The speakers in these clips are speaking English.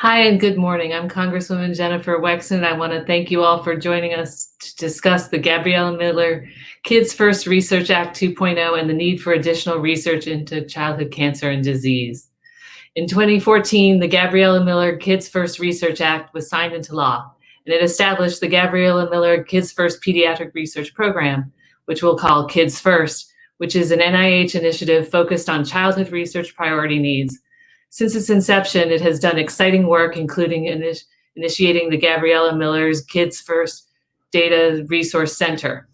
Hi and good morning. I'm Congresswoman Jennifer Wexton. I want to thank you all for joining us to discuss the Gabriella Miller Kids First Research Act 2.0 and the need for additional research into childhood cancer and disease. In 2014, the Gabriella Miller Kids First Research Act was signed into law, and it established the Gabriella Miller Kids First Pediatric Research Program, which we'll call Kids First, which is an NIH initiative focused on childhood research priority needs. Since its inception, it has done exciting work, including initiating the Gabriella Miller's Kids First Data Resource Center.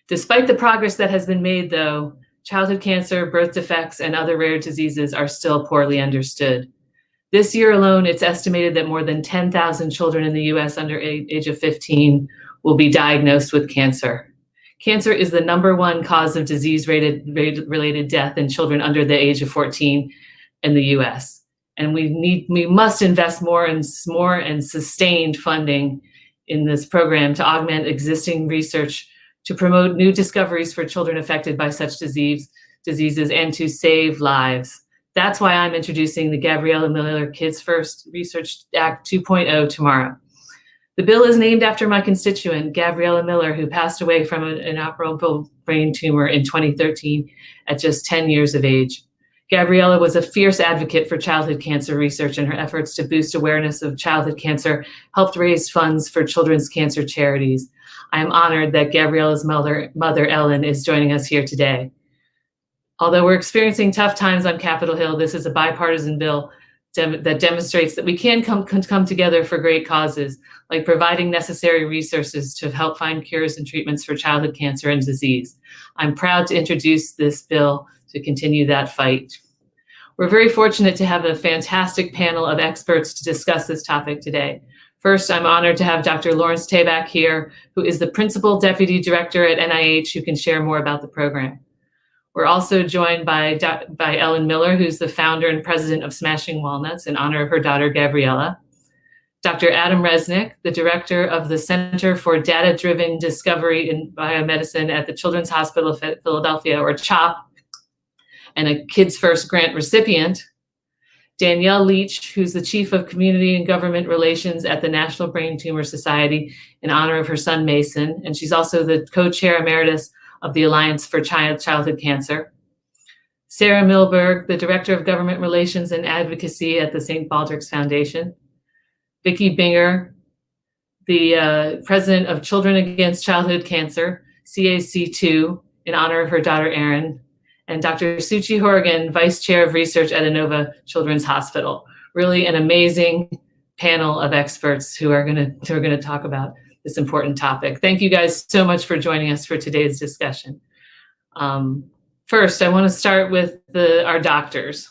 Despite the progress that has been made, though, childhood cancer, birth defects, and other rare diseases are still poorly understood. This year alone, it's estimated that more than 10,000 children in the US under age of 15 will be diagnosed with cancer. Cancer is the #1 cause of disease-related death in children under the age of 14 in the US. And we must invest more and sustained funding in this program to augment existing research, to promote new discoveries for children affected by such diseases, and to save lives. That's why I'm introducing the Gabriella Miller Kids First Research Act 2.0 tomorrow. The bill is named after my constituent, Gabriella Miller, who passed away from an inoperable brain tumor in 2013 at just 10 years of age. Gabriella was a fierce advocate for childhood cancer research, and her efforts to boost awareness of childhood cancer helped raise funds for children's cancer charities. I am honored that Gabriella's mother, Ellen, is joining us here today. Although we're experiencing tough times on Capitol Hill, this is a bipartisan bill that demonstrates that we can come together for great causes, like providing necessary resources to help find cures and treatments for childhood cancer and disease. I'm proud to introduce this bill to continue that fight. We're very fortunate to have a fantastic panel of experts to discuss this topic today. First, I'm honored to have Dr. Lawrence Tabak here, who is the Principal Deputy Director at NIH, who can share more about the program. We're also joined by Ellen Miller, who's the founder and president of Smashing Walnuts in honor of her daughter, Gabriella. Dr. Adam Resnick, the director of the Center for Data-Driven Discovery in Biomedicine at the Children's Hospital of Philadelphia, or CHOP, and a Kids First grant recipient. Danielle Leach, who's the Chief of Community and Government Relations at the National Brain Tumor Society in honor of her son, Mason, and she's also the co-chair emeritus of the Alliance for Childhood Cancer. Sarah Milberg, the Director of Government Relations and Advocacy at the St. Baldrick's Foundation. Vicki Binger, the President of Children Against Childhood Cancer, CAC2, in honor of her daughter, Erin. And Dr. Suchi Horrigan, Vice Chair of Research at Inova Children's Hospital. Really an amazing panel of experts who are going to talk about this important topic. Thank you guys so much for joining us for today's discussion. First, I want to start with our doctors.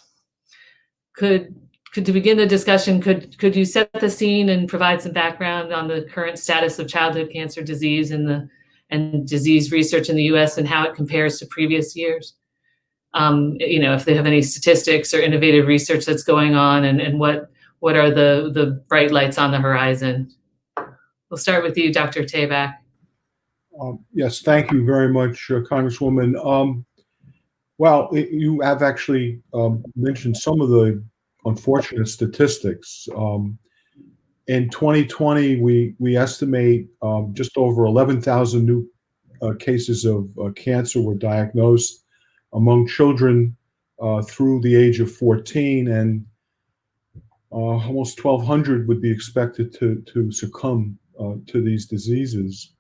To begin the discussion, could you set the scene and provide some background on the current status of childhood cancer disease and disease research in the U.S. and how it compares to previous years? If they have any statistics or innovative research that's going on, and what are the bright lights on the horizon? We'll start with you, Dr. Tabak. Yes, thank you very much, Congresswoman. You have actually mentioned some of the unfortunate statistics. In 2020, we estimate just over 11,000 new cases of cancer were diagnosed among children through the age of 14, and almost 1,200 would be expected to succumb to these diseases.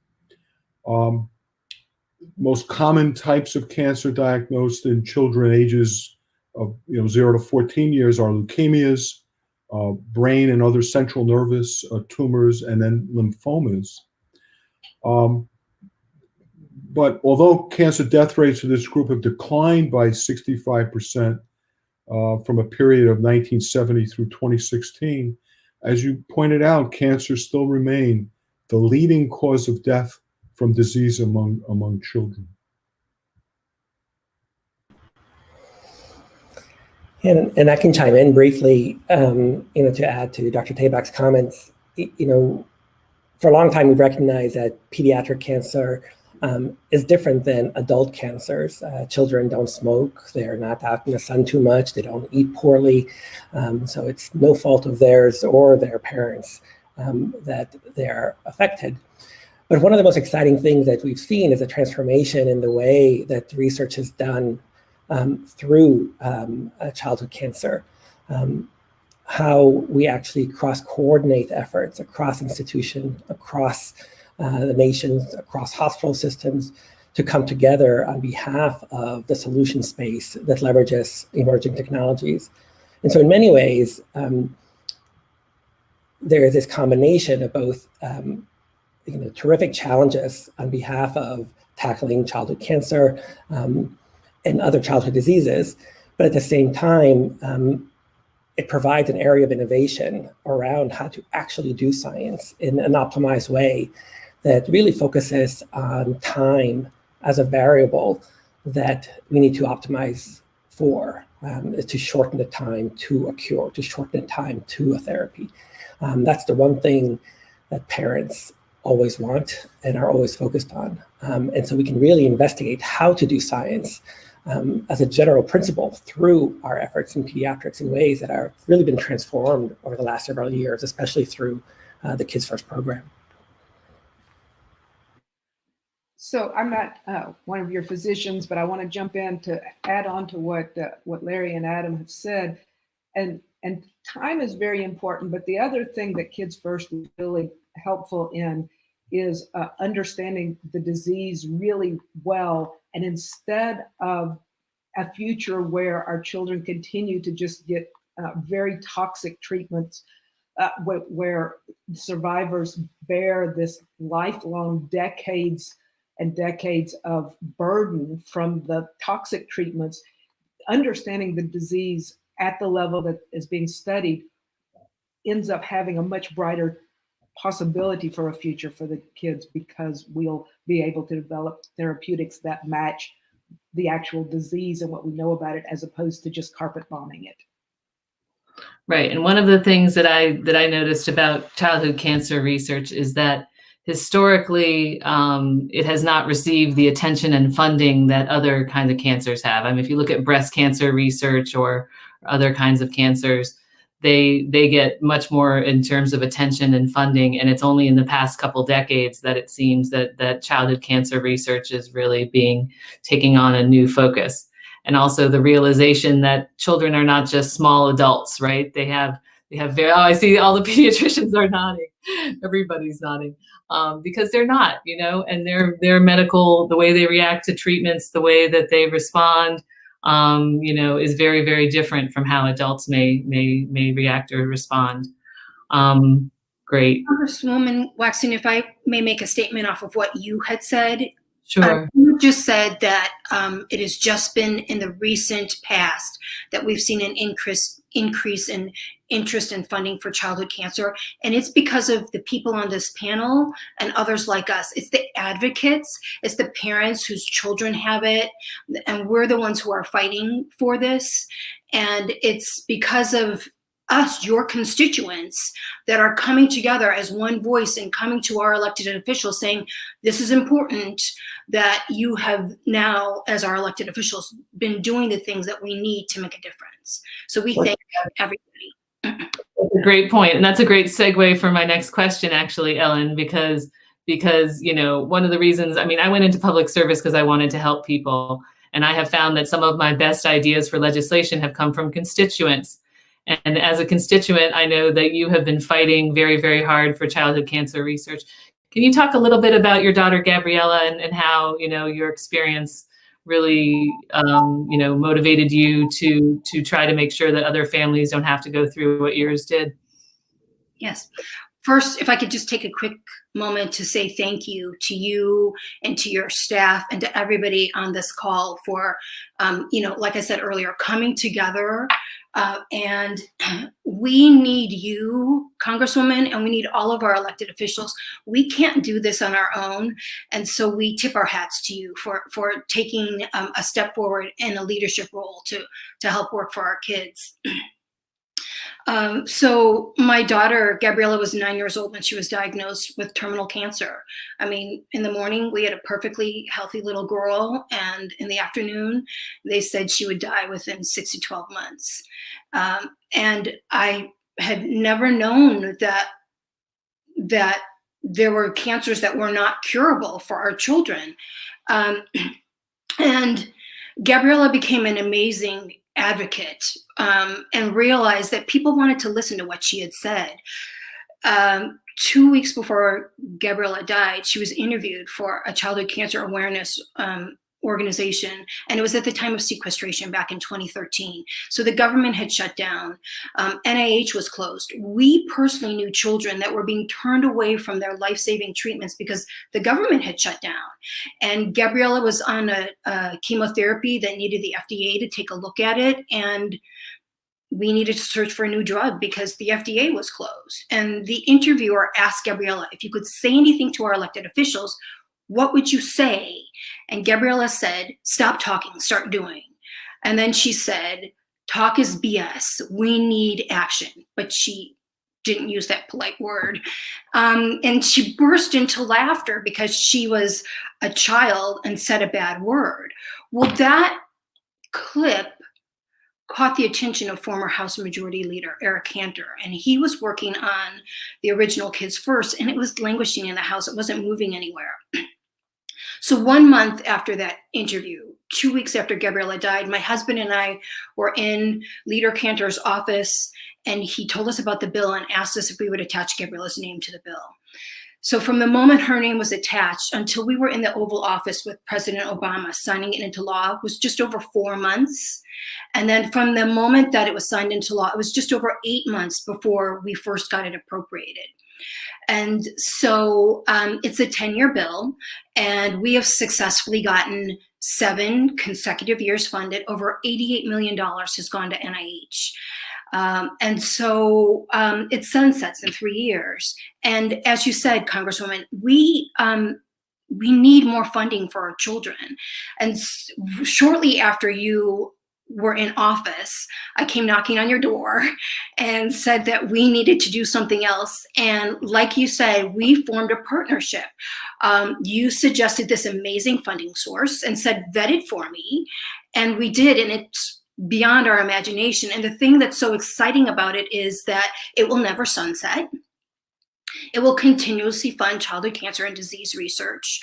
Most common types of cancer diagnosed in children ages of 0 to 14 years are leukemias, brain and other central nervous tumors, and then lymphomas. But although cancer death rates for this group have declined by 65% from a period of 1970 through 2016, as you pointed out, cancer still remains the leading cause of death from disease among children. And I can chime in briefly, to add to Dr. Tabak's comments. For a long time, we've recognized that pediatric cancer is different than adult cancers. Children don't smoke, they're not out in the sun too much, they don't eat poorly, so it's no fault of theirs or their parents that they're affected. But one of the most exciting things that we've seen is a transformation in the way that research is done through childhood cancer. How we actually cross-coordinate efforts across institutions, across the nations, across hospital systems, to come together on behalf of the solution space that leverages emerging technologies. And so in many ways, there is this combination of both terrific challenges on behalf of tackling childhood cancer and other childhood diseases, but at the same time, it provides an area of innovation around how to actually do science in an optimized way that really focuses on time as a variable that we need to optimize for, to shorten the time to a cure, to shorten the time to a therapy. That's the one thing that parents always want and are always focused on. And so we can really investigate how to do science as a general principle through our efforts in pediatrics in ways that have really been transformed over the last several years, especially through the Kids First program. So I'm not one of your physicians, but I want to jump in to add on to what Larry and Adam have said. And time is very important, but the other thing that Kids First is really helpful in is understanding the disease really well. And instead of a future where our children continue to just get very toxic treatments, where survivors bear this lifelong decades and decades of burden from the toxic treatments, understanding the disease at the level that is being studied ends up having a much brighter possibility for a future for the kids, because we'll be able to develop therapeutics that match the actual disease and what we know about it, as opposed to just carpet bombing it. Right. And one of the things that I noticed about childhood cancer research is that historically, it has not received the attention and funding that other kinds of cancers have. I mean, if you look at breast cancer research or other kinds of cancers, they get much more in terms of attention and funding. And it's only in the past couple decades that it seems that childhood cancer research is really taking on a new focus. And also the realization that children are not just small adults, right? They have I see all the pediatricians are nodding. Everybody's nodding. Because they're not, and their medical, the way they react to treatments, the way that they respond, is very, very different from how adults may react or respond. Great. Congresswoman Waxman, if I may make a statement off of what you had said. Sure. You just said that it has just been in the recent past that we've seen an increase in interest and funding for childhood cancer. And it's because of the people on this panel and others like us. It's the advocates, it's the parents whose children have it, and we're the ones who are fighting for this. And it's because of us, your constituents, that are coming together as one voice and coming to our elected officials saying, this is important, that you have now, as our elected officials, been doing the things that we need to make a difference. So we thank everybody. That's a great point. And that's a great segue for my next question, actually, Ellen, because one of the reasons, I went into public service because I wanted to help people. And I have found that some of my best ideas for legislation have come from constituents. And as a constituent, I know that you have been fighting very, very hard for childhood cancer research. Can you talk a little bit about your daughter, Gabriella, and how, your experience really, motivated you to try to make sure that other families don't have to go through what yours did? Yes. First, if I could just take a quick moment to say thank you to you and to your staff and to everybody on this call for, like I said earlier, coming together. And we need you, Congresswoman, and we need all of our elected officials. We can't do this on our own. And so we tip our hats to you for taking a step forward in a leadership role to help work for our kids. So my daughter, Gabriella, was 9 years old when she was diagnosed with terminal cancer. I mean, in the morning, we had a perfectly healthy little girl, and in the afternoon, they said she would die within 6 to 12 months. And I had never known that there were cancers that were not curable for our children. And Gabriella became an amazing advocate, and realized that people wanted to listen to what she had said. 2 weeks before Gabriella died, she was interviewed for a childhood cancer awareness organization, and it was at the time of sequestration back in 2013. So the government had shut down. NIH was closed. We personally knew children that were being turned away from their life-saving treatments because the government had shut down. And Gabriella was on a chemotherapy that needed the FDA to take a look at it, and we needed to search for a new drug because the FDA was closed. And the interviewer asked Gabriella, if you could say anything to our elected officials, what would you say? And Gabriella said, stop talking, start doing. And then she said, talk is BS. We need action. But she didn't use that polite word. And she burst into laughter because she was a child and said a bad word. Well, that clip caught the attention of former House Majority Leader Eric Cantor, and he was working on the original Kids First, and it was languishing in the House. It wasn't moving anywhere. So 1 month after that interview, 2 weeks after Gabriella died, my husband and I were in Leader Cantor's office, and he told us about the bill and asked us if we would attach Gabriella's name to the bill. So from the moment her name was attached until we were in the Oval Office with President Obama signing it into law was just over 4 months. And then from the moment that it was signed into law, it was just over 8 months before we first got it appropriated. And so it's a 10-year bill, and we have successfully gotten 7 consecutive years funded. Over $88 million has gone to NIH. And so it sunsets in 3 years. And as you said, Congresswoman, we need more funding for our children. And shortly after you were in office, I came knocking on your door and said that we needed to do something else. And like you said, we formed a partnership. You suggested this amazing funding source and said, vet it for me. And we did, and it's beyond our imagination. And the thing that's so exciting about it is that it will never sunset. It will continuously fund childhood cancer and disease research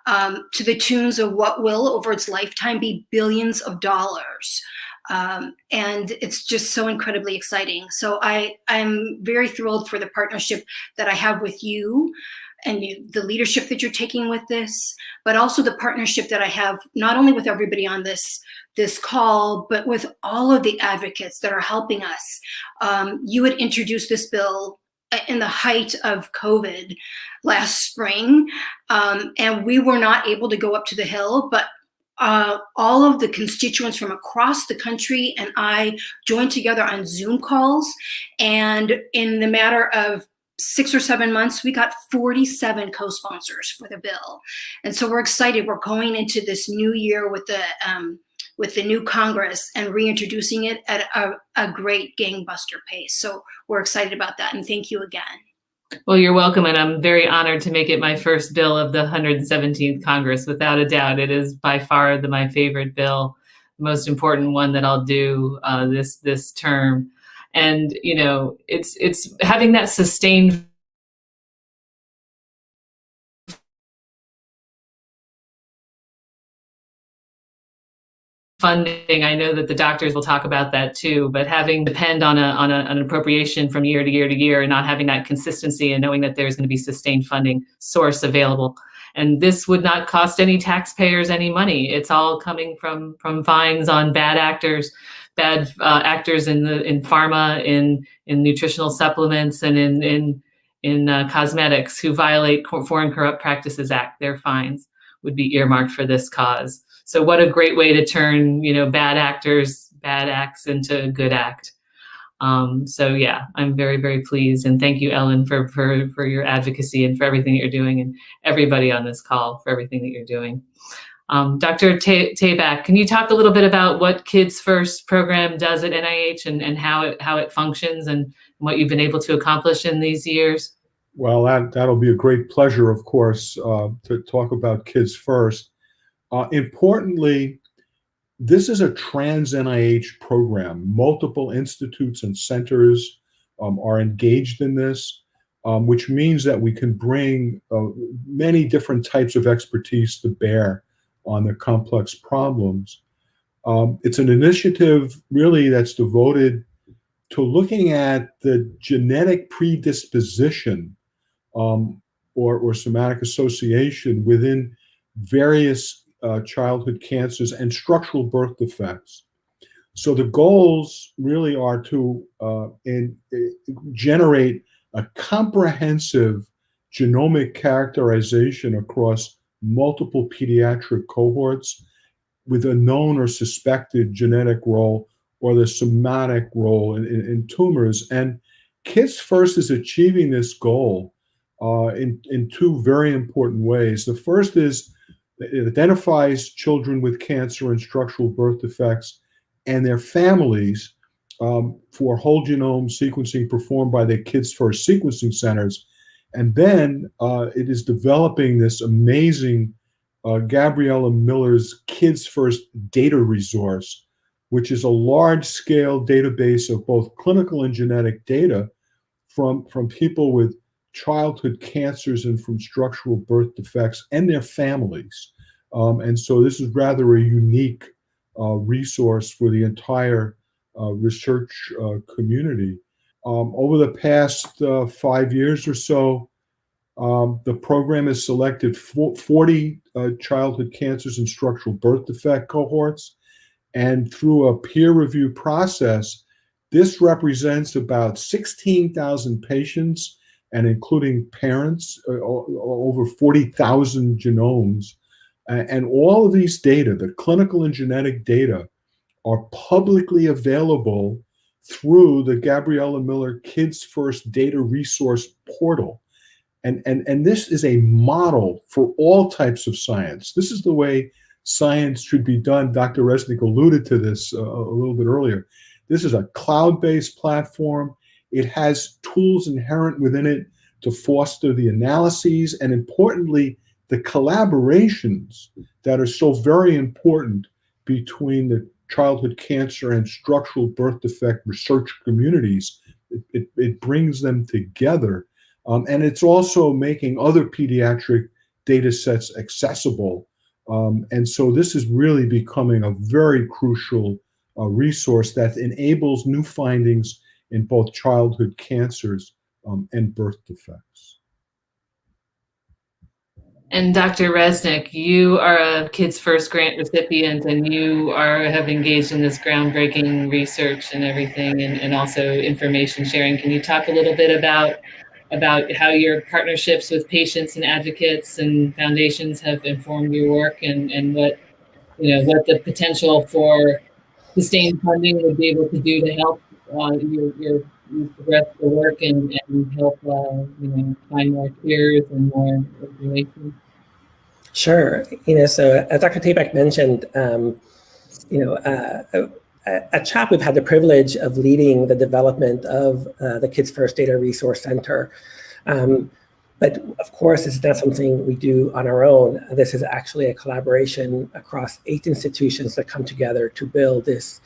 to the tunes of what will, over its lifetime, be billions of dollars. And it's just so incredibly exciting. So I'm very thrilled for the partnership that I have with you and the leadership that you're taking with this, but also the partnership that I have not only with everybody on this call, but with all of the advocates that are helping us. You had introduced this bill in the height of COVID last spring, and we were not able to go up to the Hill, but all of the constituents from across the country and I joined together on Zoom calls, and in the matter of 6 or 7 months, we got 47 co-sponsors for the bill. And so we're excited. We're going into this new year with the new Congress and reintroducing it at a great gangbuster pace. So we're excited about that. And thank you again. Well, you're welcome. And I'm very honored to make it my first bill of the 117th Congress. Without a doubt, it is by far my favorite bill, the most important one that I'll do this term. And, you know, it's having that sustained funding. I know that the doctors will talk about that too, but having depend on an appropriation from year to year to year and not having that consistency and knowing that there's going to be sustained funding source available. And this would not cost any taxpayers any money. It's all coming from fines on bad actors in pharma, in nutritional supplements, and in cosmetics who violate Foreign Corrupt Practices Act. Their fines would be earmarked for this cause. So what a great way to turn, bad acts into a good act. So yeah, I'm very, very pleased. And thank you, Ellen, for your advocacy and for everything that you're doing, and everybody on this call for everything that you're doing. Dr. Tabak, can you talk a little bit about what Kids First program does at NIH and how it functions and what you've been able to accomplish in these years? Well, that'll be a great pleasure, of course, to talk about Kids First. Importantly, this is a trans NIH program. Multiple institutes and centers are engaged in this, which means that we can bring many different types of expertise to bear on the complex problems. It's an initiative really that's devoted to looking at the genetic predisposition or somatic association within various childhood cancers and structural birth defects. So the goals really are to generate a comprehensive genomic characterization across multiple pediatric cohorts with a known or suspected genetic role or the somatic role in tumors. And Kids First is achieving this goal in two very important ways. The first is it identifies children with cancer and structural birth defects and their families for whole genome sequencing performed by the Kids First sequencing centers. And then it is developing this amazing Gabriella Miller's Kids First data resource, which is a large-scale database of both clinical and genetic data from people with childhood cancers and from structural birth defects and their families. And so this is rather a unique resource for the entire research community. Over the past 5 years or so, the program has selected 40 childhood cancers and structural birth defect cohorts. And through a peer review process, this represents about 16,000 patients and including parents, over 40,000 genomes. And all of these data, the clinical and genetic data, are publicly available through the Gabriella Miller Kids First Data Resource Portal. And this is a model for all types of science. This is the way science should be done. Dr. Resnick alluded to this a little bit earlier. This is a cloud-based platform. It has tools inherent within it to foster the analyses and, importantly, the collaborations that are so very important between the childhood cancer and structural birth defect research communities. It brings them together. And it's also making other pediatric data sets accessible. And so this is really becoming a very crucial resource that enables new findings in both childhood cancers and birth defects. And Dr. Resnick, you are a Kids First grant recipient, and you have engaged in this groundbreaking research and everything, and also information sharing. Can you talk a little bit about how your partnerships with patients and advocates and foundations have informed your work, and what the potential for sustained funding would be able to do to help your progress the work and help find more cures and more information? Sure. So as Dr. Tabak mentioned, at CHAP, we've had the privilege of leading the development of the Kids First Data Resource Center. But of course, it's not something we do on our own. This is actually a collaboration across 8 institutions that come together to build this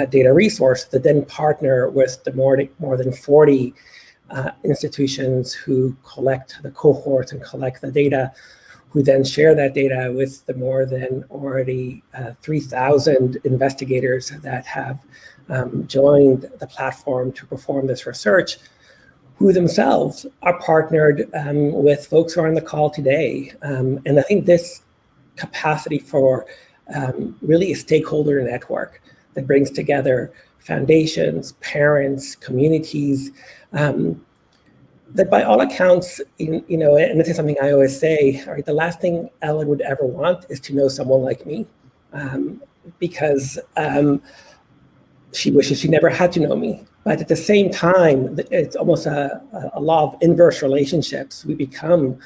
data resource that then partner with the more than 40 institutions who collect the cohorts and collect the data, who then share that data with the more than already 3,000 investigators that have joined the platform to perform this research, who themselves are partnered with folks who are on the call today. And I think this capacity for really a stakeholder network that brings together foundations, parents, communities, that by all accounts, and this is something I always say, right, the last thing Ellen would ever want is to know someone like me, because she wishes she never had to know me. But at the same time, it's almost a law of inverse relationships. We become,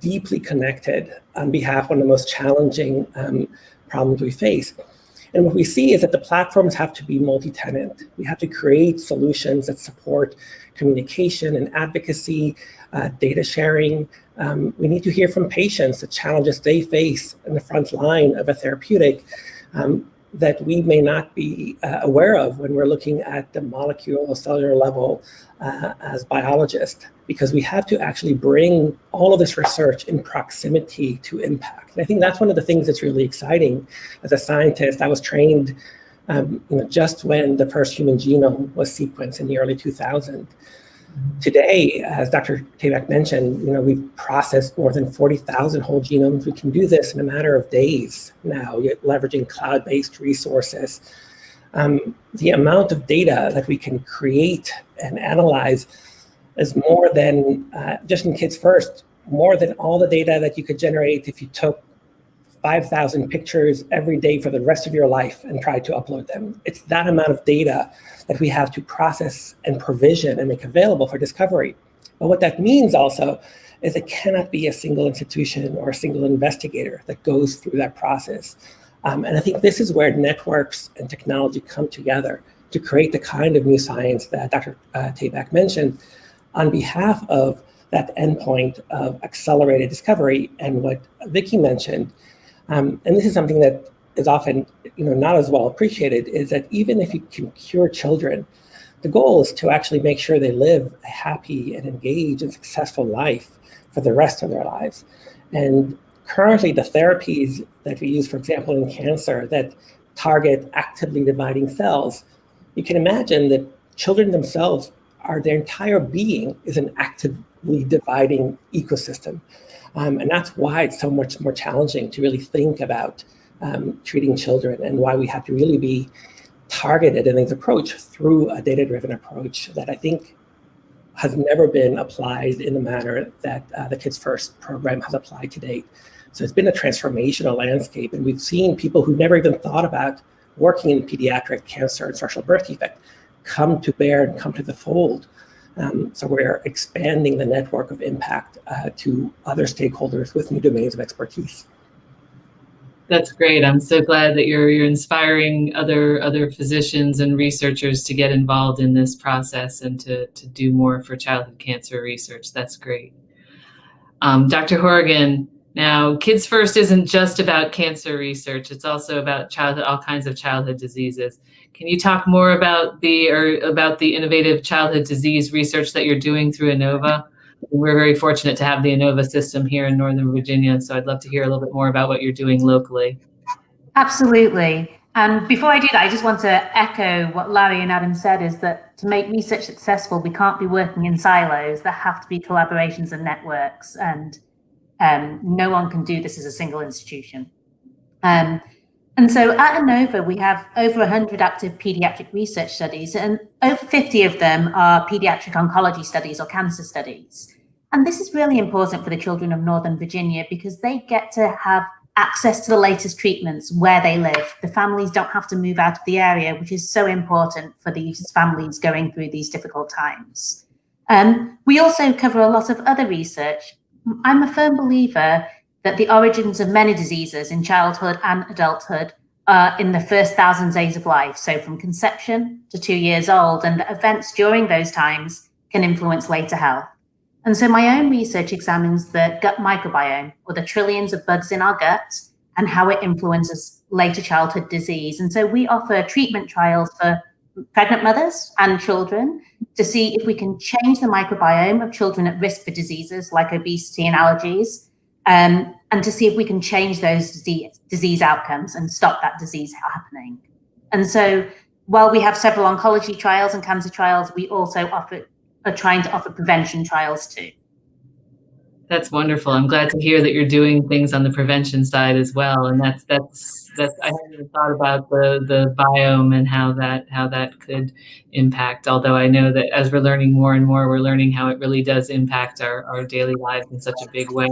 deeply connected on behalf of one of the most challenging problems we face. And what we see is that the platforms have to be multi-tenant. We have to create solutions that support communication and advocacy, data sharing. We need to hear from patients the challenges they face in the front line of a therapeutic that we may not be aware of when we're looking at the molecular or cellular level as biologists, because we have to actually bring all of this research in proximity to impact. And I think that's one of the things that's really exciting. As a scientist, I was trained just when the first human genome was sequenced in the early 2000s. Today, as Dr. Tabak mentioned, we've processed more than 40,000 whole genomes. We can do this in a matter of days now, leveraging cloud-based resources. The amount of data that we can create and analyze is more than, just in Kids First, more than all the data that you could generate if you took 5,000 pictures every day for the rest of your life and tried to upload them. It's that amount of data that we have to process and provision and make available for discovery. But what that means also is it cannot be a single institution or a single investigator that goes through that process. And I think this is where networks and technology come together to create the kind of new science that Dr. Tabak mentioned on behalf of that endpoint of accelerated discovery. And what Vicky mentioned, and this is something that is often not as well appreciated, is that even if you can cure children, the goal is to actually make sure they live a happy and engaged and successful life for the rest of their lives. And currently the therapies that we use, for example, in cancer that target actively dividing cells, you can imagine that children themselves their entire being is an actively dividing ecosystem. And that's why it's so much more challenging to really think about treating children, and why we have to really be targeted in this approach through a data-driven approach that I think has never been applied in the manner that the Kids First program has applied to date. So it's been a transformational landscape, and we've seen people who never even thought about working in pediatric cancer and structural birth defect come to bear and come to the fold. So we're expanding the network of impact to other stakeholders with new domains of expertise. That's great. I'm so glad that you're inspiring other physicians and researchers to get involved in this process and to do more for childhood cancer research. That's great. Dr. Horrigan, now Kids First isn't just about cancer research. It's also about all kinds of childhood diseases. Can you talk more about the innovative childhood disease research that you're doing through Inova? We're very fortunate to have the Inova system here in Northern Virginia, so I'd love to hear a little bit more about what you're doing locally. Absolutely. And before I do that, I just want to echo what Larry and Adam said, is that to make research successful, we can't be working in silos. There have to be collaborations and networks, and no one can do this as a single institution. And so at Inova, we have over 100 active pediatric research studies, and over 50 of them are pediatric oncology studies or cancer studies. And this is really important for the children of Northern Virginia because they get to have access to the latest treatments where they live. The families don't have to move out of the area, which is so important for these families going through these difficult times. We also cover a lot of other research. I'm a firm believer that the origins of many diseases in childhood and adulthood are in the first 1,000 days of life, so from conception to 2 years old, and the events during those times can influence later health. And so my own research examines the gut microbiome, or the trillions of bugs in our gut, and how it influences later childhood disease. And so we offer treatment trials for pregnant mothers and children to see if we can change the microbiome of children at risk for diseases like obesity and allergies, and to see if we can change those disease outcomes and stop that disease happening. And so while we have several oncology trials and cancer trials, we also are trying to offer prevention trials too. That's wonderful. I'm glad to hear that you're doing things on the prevention side as well. And that's I hadn't even thought about the biome and how that could impact. Although I know that as we're learning more and more, we're learning how it really does impact our daily lives in such a big way,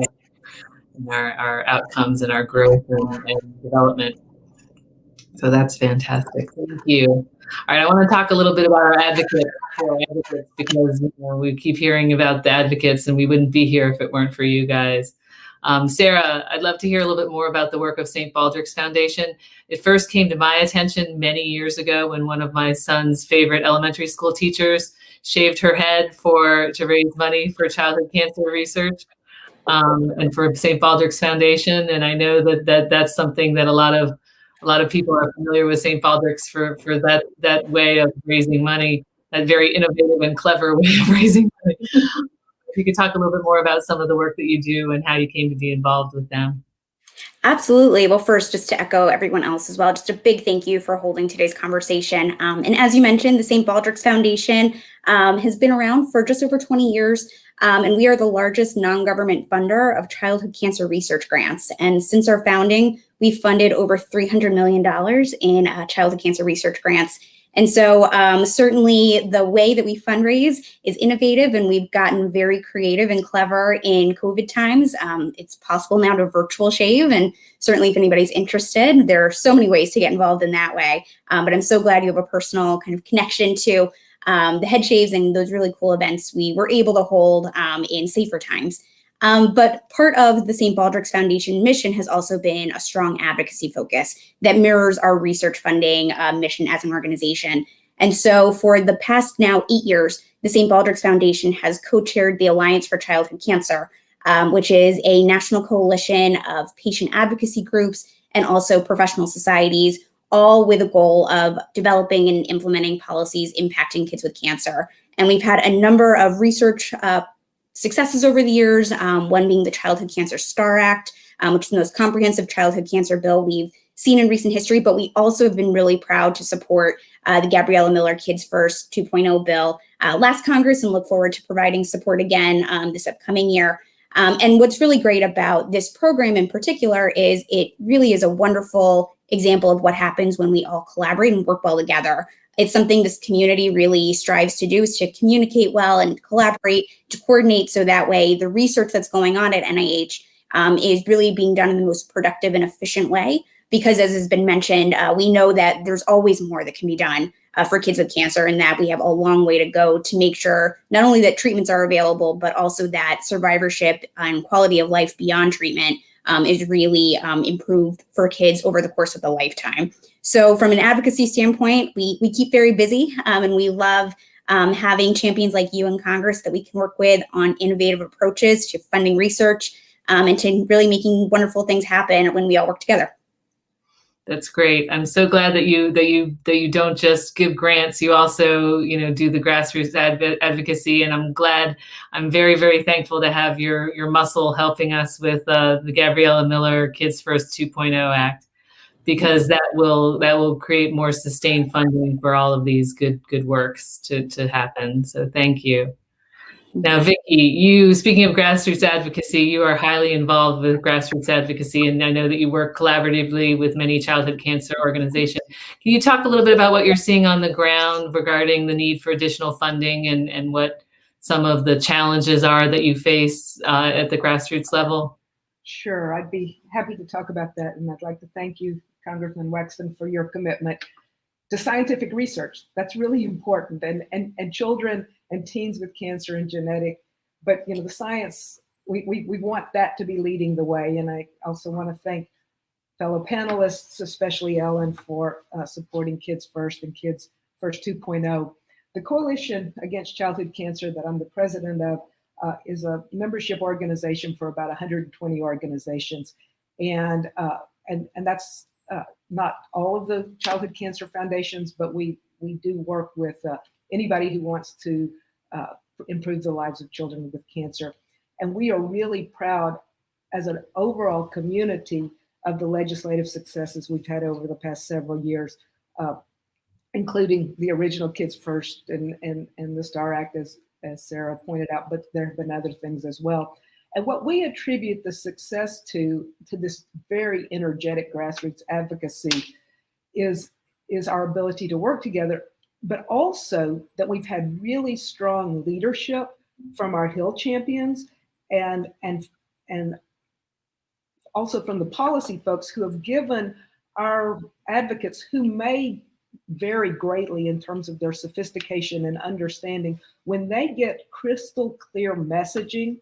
and our outcomes and our growth and development. So that's fantastic. Thank you. All right, I want to talk a little bit about our advocates because we keep hearing about the advocates, and we wouldn't be here if it weren't for you guys. Sarah, I'd love to hear a little bit more about the work of St. Baldrick's Foundation. It first came to my attention many years ago when one of my son's favorite elementary school teachers shaved her head to raise money for childhood cancer research, and for St. Baldrick's Foundation. And I know that's something that a lot of people are familiar with St. Baldrick's for that way of raising money, that very innovative and clever way of raising money. If you could talk a little bit more about some of the work that you do and how you came to be involved with them. Absolutely. Well, first, just to echo everyone else as well, just a big thank you for holding today's conversation. And as you mentioned, the St. Baldrick's Foundation has been around for just over 20 years, and we are the largest non-government funder of childhood cancer research grants. And since our founding, we've funded over $300 million in childhood cancer research grants. And so certainly the way that we fundraise is innovative, and we've gotten very creative and clever in COVID times. It's possible now to virtual shave, and certainly if anybody's interested, there are so many ways to get involved in that way. But I'm so glad you have a personal kind of connection to the head shaves and those really cool events we were able to hold in safer times. But part of the St. Baldrick's Foundation mission has also been a strong advocacy focus that mirrors our research funding mission as an organization. And so for the past now 8 years, the St. Baldrick's Foundation has co-chaired the Alliance for Childhood Cancer, which is a national coalition of patient advocacy groups and also professional societies, all with a goal of developing and implementing policies impacting kids with cancer. And we've had a number of research successes over the years, one being the Childhood Cancer STAR Act, which is the most comprehensive childhood cancer bill we've seen in recent history, but we also have been really proud to support the Gabriella Miller Kids First 2.0 bill last Congress, and look forward to providing support again this upcoming year. And what's really great about this program in particular is it really is a wonderful example of what happens when we all collaborate and work well together. It's something this community really strives to do, is to communicate well and collaborate, to coordinate, so that way the research that's going on at NIH is really being done in the most productive and efficient way. Because as has been mentioned, we know that there's always more that can be done for kids with cancer, and that we have a long way to go to make sure not only that treatments are available, but also that survivorship and quality of life beyond treatment is really improved for kids over the course of the lifetime. So from an advocacy standpoint, we keep very busy, and we love having champions like you in Congress that we can work with on innovative approaches to funding research and to really making wonderful things happen when we all work together. That's great. I'm so glad that you don't just give grants. You also, do the grassroots advocacy, and I'm very, very thankful to have your muscle helping us with the Gabriella Miller Kids First 2.0 Act, because that will create more sustained funding for all of these good works to happen. So thank you. Now, Vicki, speaking of grassroots advocacy, you are highly involved with grassroots advocacy, and I know that you work collaboratively with many childhood cancer organizations. Can you talk a little bit about what you're seeing on the ground regarding the need for additional funding and what some of the challenges are that you face at the grassroots level? Sure, I'd be happy to talk about that, and I'd like to thank you, Congressman Wexton, for your commitment to scientific research. That's really important, and children and teens with cancer and genetic, but the science, we want that to be leading the way. And I also want to thank fellow panelists, especially Ellen, for supporting Kids First and Kids First 2.0. The Coalition Against Childhood Cancer that I'm the president of is a membership organization for about 120 organizations, and that's not all of the childhood cancer foundations, but we do work with anybody who wants to improve the lives of children with cancer. And we are really proud as an overall community of the legislative successes we've had over the past several years, including the original Kids First and the STAR Act, as Sarah pointed out, but there have been other things as well. And what we attribute the success to this very energetic grassroots advocacy is our ability to work together, but also that we've had really strong leadership from our Hill champions and also from the policy folks who have given our advocates, who may vary greatly in terms of their sophistication and understanding, when they get crystal clear messaging,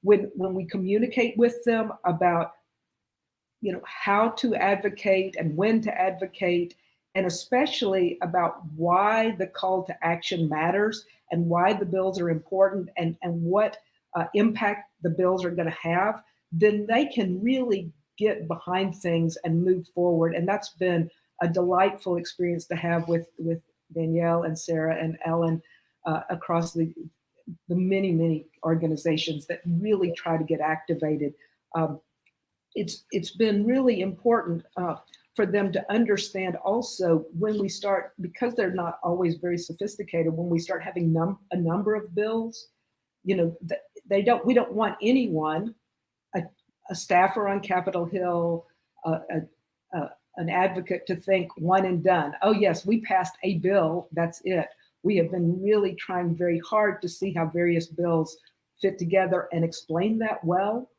when we communicate with them about, how to advocate and when to advocate, and especially about why the call to action matters and why the bills are important and what impact the bills are going to have, then they can really get behind things and move forward. And that's been a delightful experience to have with Danielle and Sarah and Ellen across the many organizations that really try to get activated. It's been really important for them to understand also when we start, because they're not always very sophisticated, when we start having a number of bills, we don't want anyone, a staffer on Capitol Hill, an advocate, to think one and done. Oh yes, we passed a bill, that's it. We have been really trying very hard to see how various bills fit together and explain that well.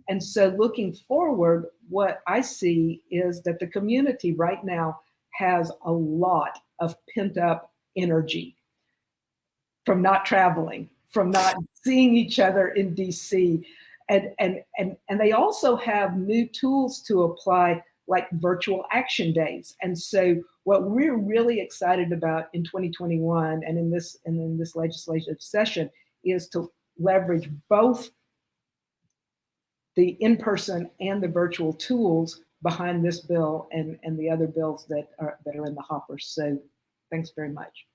And so looking forward, what I see is that the community right now has a lot of pent up energy from not traveling, from not seeing each other in DC. And they also have new tools to apply, like virtual action days. And so what we're really excited about in 2021 and in this legislative session is to leverage both the in-person and the virtual tools behind this bill and the other bills that are in the hopper. So thanks very much.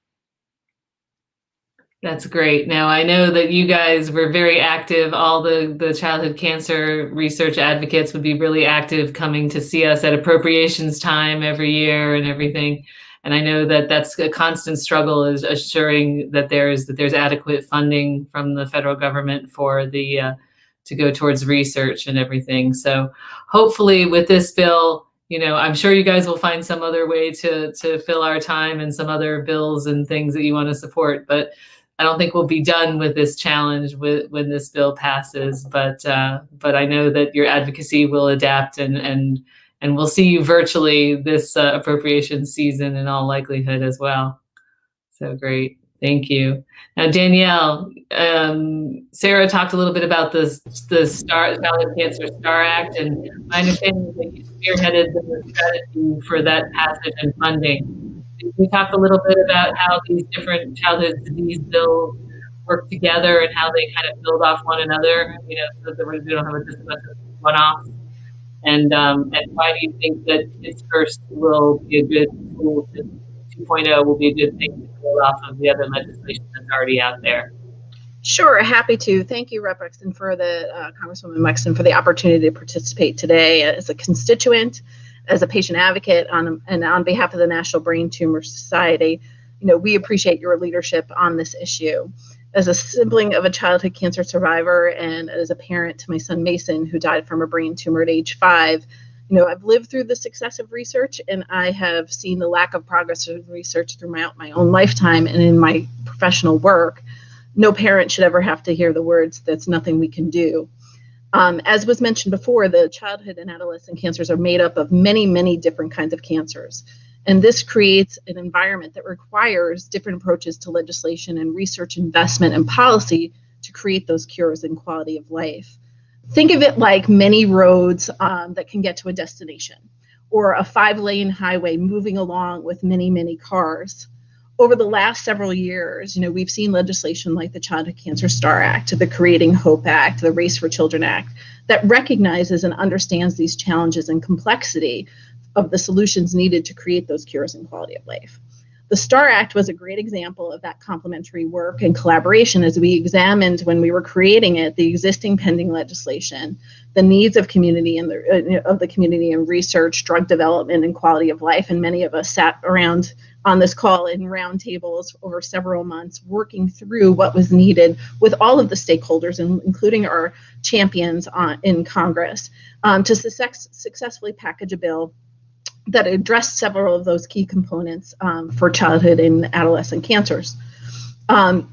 That's great. Now, I know that you guys were very active. All the childhood cancer research advocates would be really active, coming to see us at appropriations time every year and everything. And I know that that's a constant struggle, is assuring that there's adequate funding from the federal government for the to go towards research and everything. So hopefully with this bill, I'm sure you guys will find some other way to fill our time and some other bills and things that you want to support. But I don't think we'll be done with this challenge when this bill passes. But I know that your advocacy will adapt, and we'll see you virtually this appropriation season in all likelihood as well. So great. Thank you. Now, Danielle, Sarah talked a little bit about the Childhood Cancer STAR Act, and my understanding is that you spearheaded the strategy for that passage and funding. Can we talk a little bit about how these different childhood disease bills work together and how they kind of build off one another, so that we don't have just a bunch of one-offs? And why do you think that Kids First will be a good tool 2.0 will be a good thing to build off of the other legislation that's already out there? Sure, happy to. Thank you, Rep. Wexton, for Congresswoman Wexton, for the opportunity to participate today as a constituent, as a patient advocate, and on behalf of the National Brain Tumor Society. We appreciate your leadership on this issue. As a sibling of a childhood cancer survivor and as a parent to my son Mason, who died from a brain tumor at age 5, I've lived through the success of research, and I have seen the lack of progress of research throughout my own lifetime and in my professional work. No parent should ever have to hear the words, "That's nothing we can do." As was mentioned before, the childhood and adolescent cancers are made up of many, many different kinds of cancers. And this creates an environment that requires different approaches to legislation and research investment and policy to create those cures and quality of life. Think of it like many roads that can get to a destination, or a 5-lane highway moving along with many, many cars. Over the last several years, we've seen legislation like the Childhood Cancer STAR Act, the Creating Hope Act, the Race for Children Act, that recognizes and understands these challenges and complexity of the solutions needed to create those cures and quality of life. The STAR Act was a great example of that complementary work and collaboration as we examined, when we were creating it, the existing pending legislation, the needs of community and of the community in research, drug development, and quality of life. And many of us sat around on this call in roundtables over several months, working through what was needed with all of the stakeholders, including our champions in Congress, to successfully package a bill that addressed several of those key components for childhood and adolescent cancers.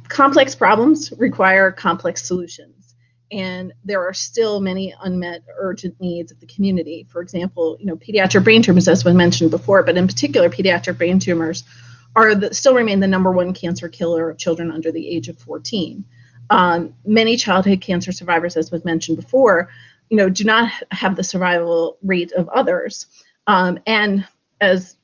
Complex problems require complex solutions, and there are still many unmet urgent needs of the community. For example, pediatric brain tumors, as was mentioned before, but in particular, pediatric brain tumors still remain the #1 cancer killer of children under the age of 14. Many childhood cancer survivors, as was mentioned before, do not have the survival rate of others. And as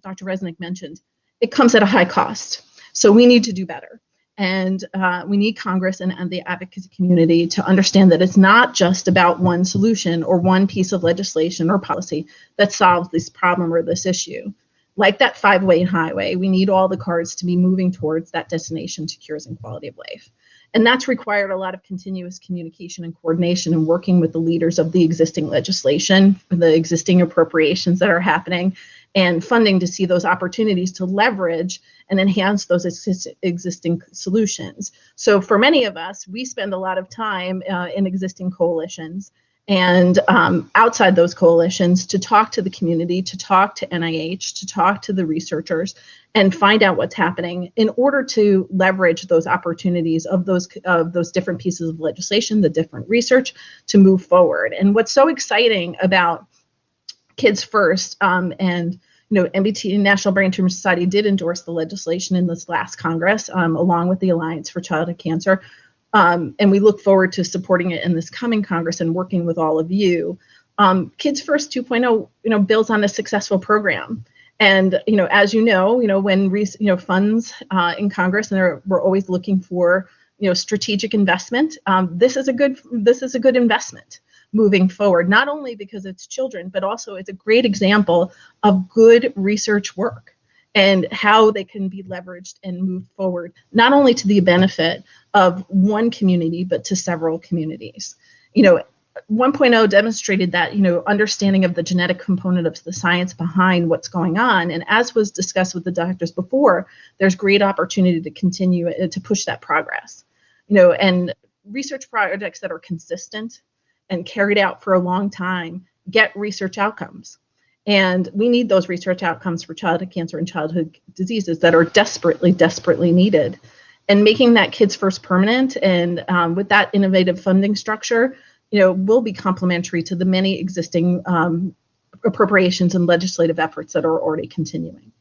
Dr. Resnick mentioned, it comes at a high cost. So we need to do better. And we need Congress and the advocacy community to understand that it's not just about one solution or one piece of legislation or policy that solves this problem or this issue. Like that 5-way highway, we need all the cars to be moving towards that destination to cures and quality of life. And that's required a lot of continuous communication and coordination and working with the leaders of the existing legislation, the existing appropriations that are happening, and funding to see those opportunities to leverage and enhance those existing solutions. So for many of us, we spend a lot of time in existing coalitions and outside those coalitions to talk to the community, to talk to NIH, to talk to the researchers, and find out what's happening in order to leverage those opportunities of those different pieces of legislation, the different research, to move forward. And what's so exciting about Kids First, and NBT, National Brain Tumor Society, did endorse the legislation in this last Congress, along with the Alliance for Childhood Cancer. And we look forward to supporting it in this coming Congress and working with all of you. Kids First 2.0, builds on a successful program. And, as when funds in Congress, and we're always looking for, strategic investment, this is a good investment moving forward, not only because it's children, but also it's a great example of good research work and how they can be leveraged and moved forward, not only to the benefit of one community, but to several communities. 1.0 demonstrated that, understanding of the genetic component of the science behind what's going on. And as was discussed with the doctors before, there's great opportunity to continue to push that progress, and research projects that are consistent and carried out for a long time get research outcomes. And we need those research outcomes for childhood cancer and childhood diseases that are desperately, desperately needed. And making that Kids First permanent and with that innovative funding structure, will be complementary to the many existing appropriations and legislative efforts that are already continuing.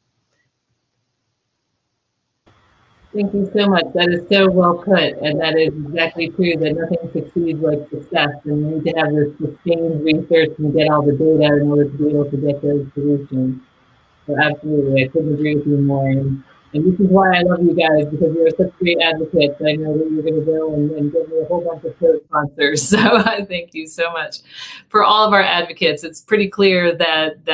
Thank you so much. That is so well put, and that is exactly true, that nothing succeeds like success, and we need to have this sustained research and get all the data in order to be able to get those solutions. So absolutely, I couldn't agree with you more. And this is why I love you guys, because you're such great advocates. I know that you're going to go and give me a whole bunch of co-sponsors. So I thank you so much for all of our advocates. It's pretty clear that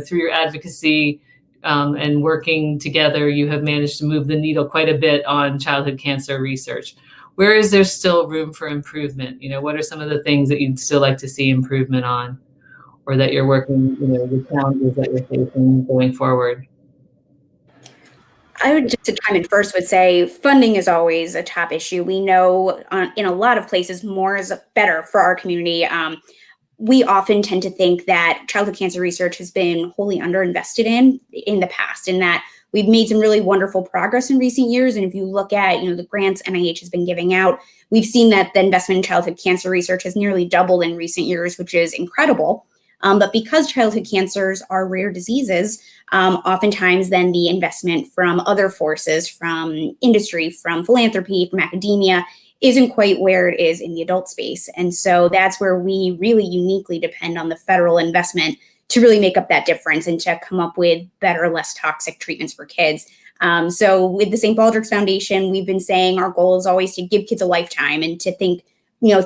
through your advocacy and working together, you have managed to move the needle quite a bit on childhood cancer research. Where is there still room for improvement? What are some of the things that you'd still like to see improvement on, or that you're working, the challenges that you're facing going forward? I would just to chime in first would say funding is always a top issue. We know in a lot of places more is better for our community. We often tend to think that childhood cancer research has been wholly underinvested in the past, and that we've made some really wonderful progress in recent years. And if you look at the grants NIH has been giving out, we've seen that the investment in childhood cancer research has nearly doubled in recent years, which is incredible. But because childhood cancers are rare diseases, oftentimes then the investment from other forces, from industry, from philanthropy, from academia, isn't quite where it is in the adult space. And so that's where we really uniquely depend on the federal investment to really make up that difference and to come up with better, less toxic treatments for kids. So with the St. Baldrick's Foundation, we've been saying our goal is always to give kids a lifetime and to think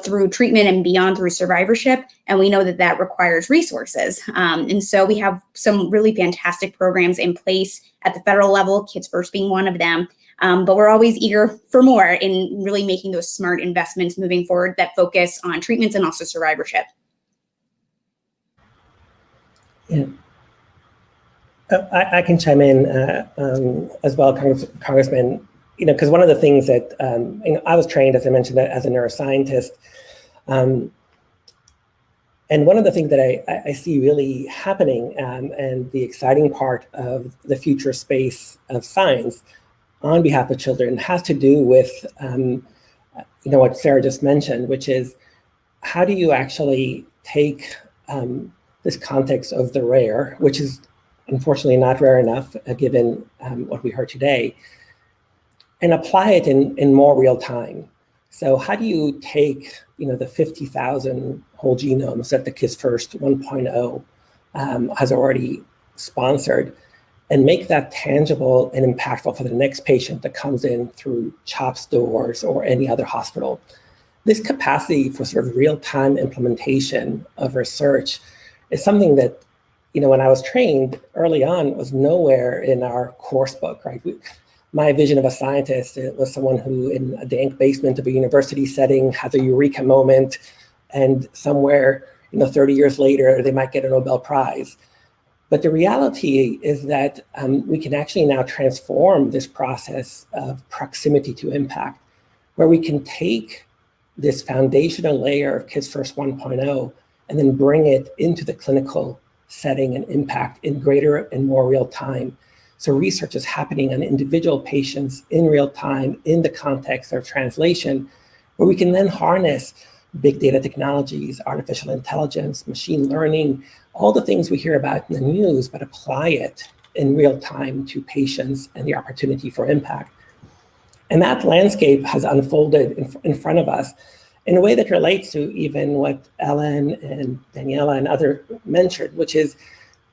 through treatment and beyond through survivorship. And we know that that requires resources. And so we have some really fantastic programs in place at the federal level, Kids First being one of them. But we're always eager for more in really making those smart investments moving forward that focus on treatments and also survivorship. Yeah. I can chime in as well, Congressman, because one of the things that, I was trained, as I mentioned, as a neuroscientist. And one of the things that I see really happening and the exciting part of the future space of science on behalf of children has to do with, what Sarah just mentioned, which is how do you actually take this context of the rare, which is unfortunately not rare enough given what we heard today, and apply it in more real time. So how do you take, the 50,000 whole genomes that the Kids First 1.0 has already sponsored and make that tangible and impactful for the next patient that comes in through CHOPS doors or any other hospital? This capacity for sort of real-time implementation of research is something that, when I was trained early on, was nowhere in our course book, right? My vision of a scientist, it was someone who in a dank basement of a university setting has a eureka moment, and somewhere, 30 years later, they might get a Nobel Prize. But the reality is that we can actually now transform this process of proximity to impact, where we can take this foundational layer of Kids First 1.0 and then bring it into the clinical setting and impact in greater and more real time. So research is happening on individual patients in real time in the context of translation, where we can then harness big data technologies, artificial intelligence, machine learning, all the things we hear about in the news, but apply it in real time to patients and the opportunity for impact. And that landscape has unfolded in front of us in a way that relates to even what Ellen and Daniela and others mentioned, which is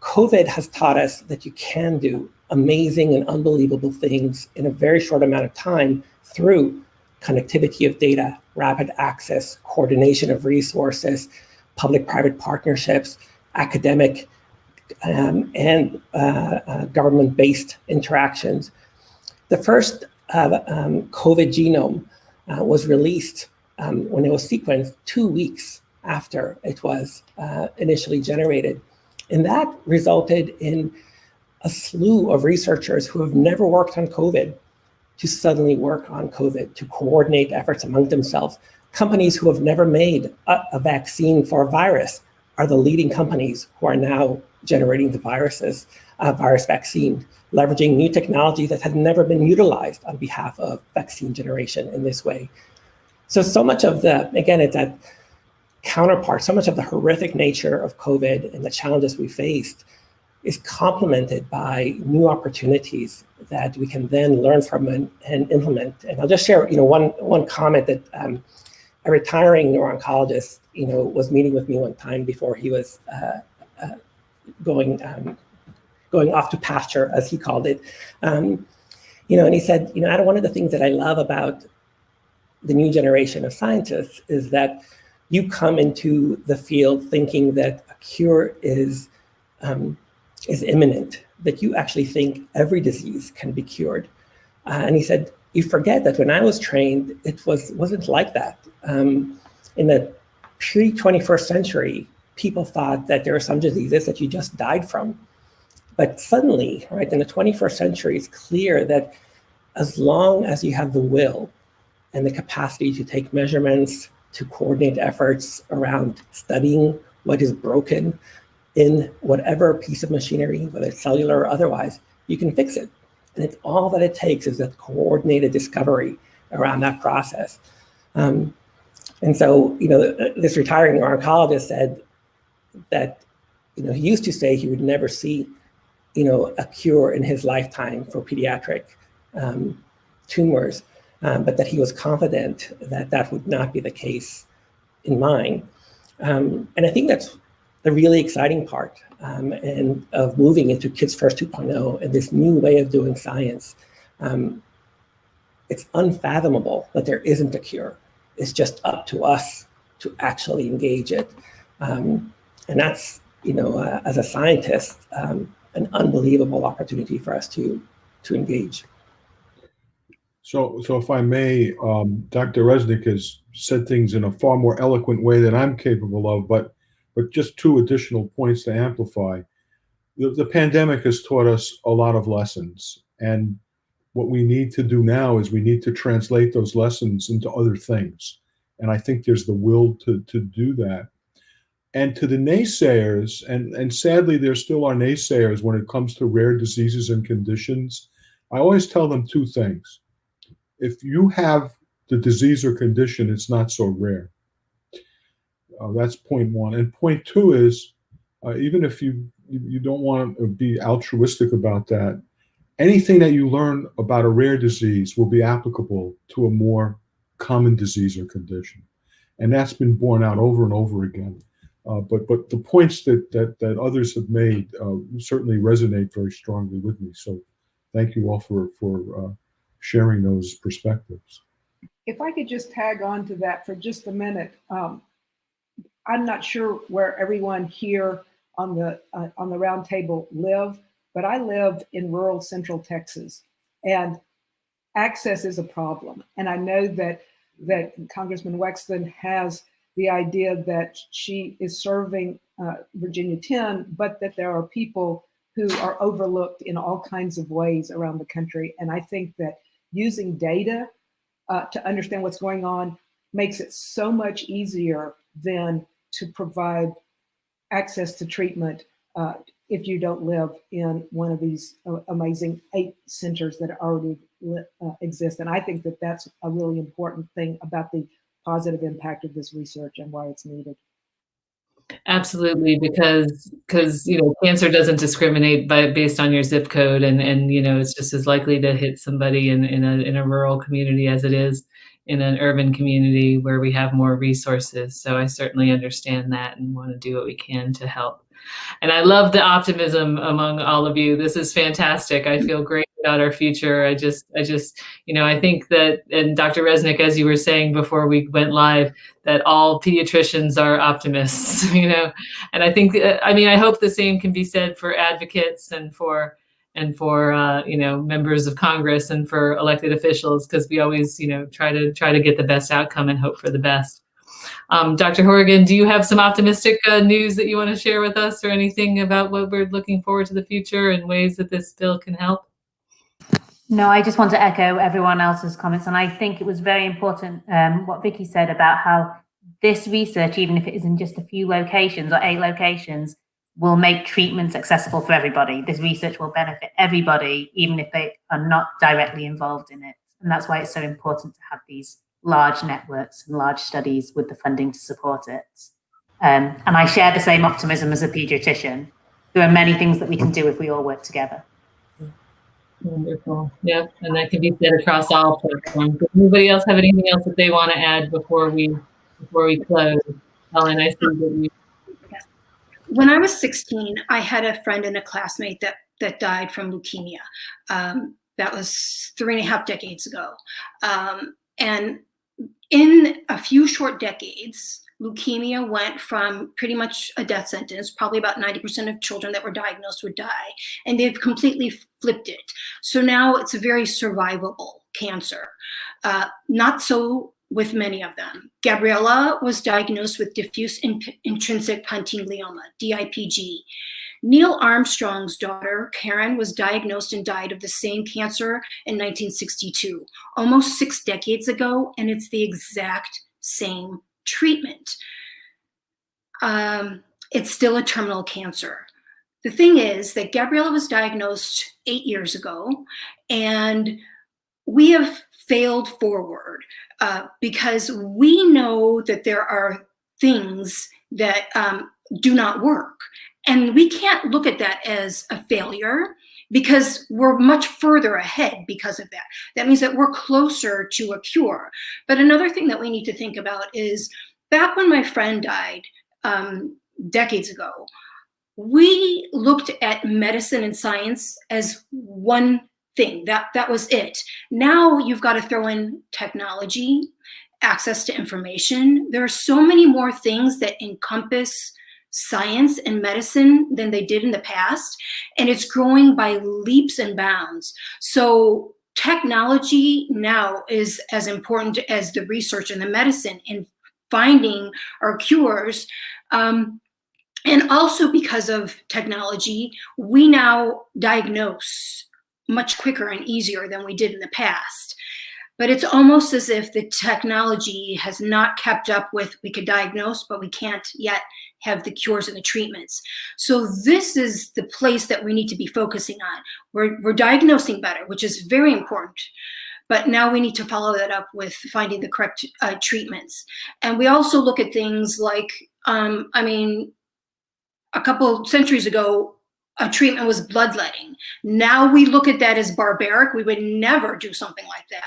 COVID has taught us that you can do amazing and unbelievable things in a very short amount of time through connectivity of data, rapid access, coordination of resources, public-private partnerships, academic and government-based interactions. The first COVID genome was released when it was sequenced 2 weeks after it was initially generated. And that resulted in a slew of researchers who have never worked on COVID to suddenly work on COVID, to coordinate efforts among themselves. Companies who have never made a vaccine for a virus are the leading companies who are now generating the virus vaccine, leveraging new technology that had never been utilized on behalf of vaccine generation in this way. So much of it's that counterpart, so much of the horrific nature of COVID and the challenges we faced is complemented by new opportunities that we can then learn from and implement. And I'll just share, one comment that a retiring neuro-oncologist, was meeting with me one time before he was going off to pasture, as he called it. And he said, Adam, one of the things that I love about the new generation of scientists is that you come into the field thinking that a cure is imminent, that you actually think every disease can be cured. And he said, you forget that when I was trained, it wasn't like that. In the pre-21st century, people thought that there are some diseases that you just died from. But suddenly, right, in the 21st century, it's clear that as long as you have the will and the capacity to take measurements, to coordinate efforts around studying what is broken in whatever piece of machinery, whether it's cellular or otherwise, you can fix it. And it's all that it takes is that coordinated discovery around that process. And so, this retiring oncologist said that, he used to say he would never see, a cure in his lifetime for pediatric tumors, but that he was confident that that would not be the case in mine. And I think that's the really exciting part and of moving into Kids First 2.0 and this new way of doing science. It's unfathomable that there isn't a cure. It's just up to us to actually engage it. And that's, as a scientist, an unbelievable opportunity for us to engage. So if I may, Dr. Resnick has said things in a far more eloquent way than I'm capable of, but just two additional points to amplify. The pandemic has taught us a lot of lessons, and what we need to do now is we need to translate those lessons into other things. And I think there's the will to do that. And to the naysayers, and sadly there still are naysayers when it comes to rare diseases and conditions, I always tell them two things. If you have the disease or condition, it's not so rare. That's point one. And point two is, even if you don't want to be altruistic about that, anything that you learn about a rare disease will be applicable to a more common disease or condition. And that's been borne out over and over again. But the points that others have made certainly resonate very strongly with me. So thank you all for sharing those perspectives. If I could just tag on to that for just a minute, I'm not sure where everyone here on the roundtable live, but I live in rural central Texas, and access is a problem. And I know that Congressman Wexton has the idea that she is serving Virginia 10, but that there are people who are overlooked in all kinds of ways around the country. And I think that using data to understand what's going on makes it so much easier than to provide access to treatment if you don't live in one of these amazing 8 centers that already exist. And I think that that's a really important thing about the positive impact of this research and why it's needed. Absolutely, because cancer doesn't discriminate based on your zip code, and it's just as likely to hit somebody in a rural community as it is in an urban community where we have more resources. So I certainly understand that and want to do what we can to help. And I love the optimism among all of you. This is fantastic. I feel great about our future. I think that, and Dr. Resnick, as you were saying before we went live, that all pediatricians are optimists, and I think, I hope the same can be said for advocates and for members of Congress and for elected officials, because we always, try to get the best outcome and hope for the best. Dr. Horrigan, do you have some optimistic news that you want to share with us, or anything about what we're looking forward to the future and ways that this bill can help? No, I just want to echo everyone else's comments. And I think it was very important what Vicky said about how this research, even if it is in just a few locations or 8 locations, will make treatments accessible for everybody. This research will benefit everybody, even if they are not directly involved in it. And that's why it's so important to have these large networks and large studies with the funding to support it. And I share the same optimism as a pediatrician. There are many things that we can do if we all work together. Wonderful. Yep, and that can be said across all platforms. Does anybody else have anything else that they want to add before we close? Helen, I see that you. When I was 16, I had a friend and a classmate that died from leukemia. That was 3.5 decades ago. And in a few short decades, leukemia went from pretty much a death sentence, probably about 90% of children that were diagnosed would die, and they've completely flipped it. So now it's a very survivable cancer. Not so with many of them. Gabriella was diagnosed with diffuse intrinsic pontine glioma, DIPG. Neil Armstrong's daughter, Karen, was diagnosed and died of the same cancer in 1962, almost 6 decades ago, and it's the exact same treatment. It's still a terminal cancer. The thing is that Gabriella was diagnosed 8 years ago, and we have failed forward because we know that there are things that do not work. And we can't look at that as a failure because we're much further ahead because of that. That means that we're closer to a cure. But another thing that we need to think about is back when my friend died decades ago, we looked at medicine and science as one thing. That was it. Now you've got to throw in technology, access to information. There are so many more things that encompass science and medicine than they did in the past, and it's growing by leaps and bounds. So technology now is as important as the research and the medicine in finding our cures. And also because of technology, we now diagnose much quicker and easier than we did in the past. But it's almost as if the technology has not kept up with, we could diagnose, but we can't yet have the cures and the treatments. So this is the place that we need to be focusing on. We're diagnosing better, which is very important. But now we need to follow that up with finding the correct treatments. And we also look at things like, a couple centuries ago, a treatment was bloodletting. Now we look at that as barbaric. We would never do something like that.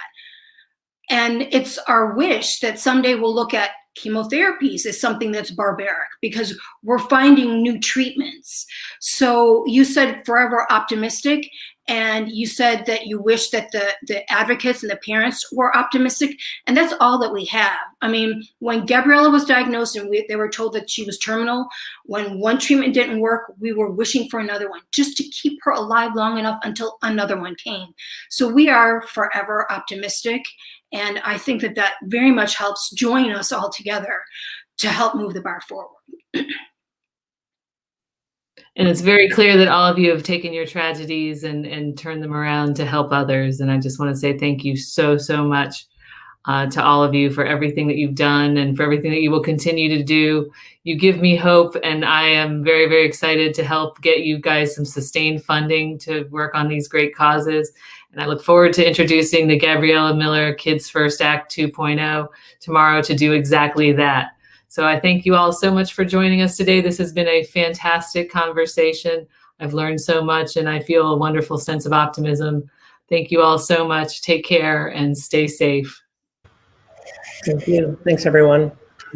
And it's our wish that someday we'll look at chemotherapies as something that's barbaric because we're finding new treatments. So you said forever optimistic, and you said that you wish that the advocates and the parents were optimistic, and that's all that we have. I mean, when Gabriella was diagnosed and they were told that she was terminal, when one treatment didn't work, we were wishing for another one just to keep her alive long enough until another one came. So we are forever optimistic. And I think that that very much helps join us all together to help move the bar forward. And it's very clear that all of you have taken your tragedies and turned them around to help others. And I just want to say thank you so, so much to all of you for everything that you've done and for everything that you will continue to do. You give me hope, and I am very, very excited to help get you guys some sustained funding to work on these great causes. And I look forward to introducing the Gabriella Miller Kids First Act 2.0 tomorrow to do exactly that. So I thank you all so much for joining us today. This has been a fantastic conversation. I've learned so much, and I feel a wonderful sense of optimism. Thank you all so much. Take care and stay safe. Thank you. Thanks, everyone.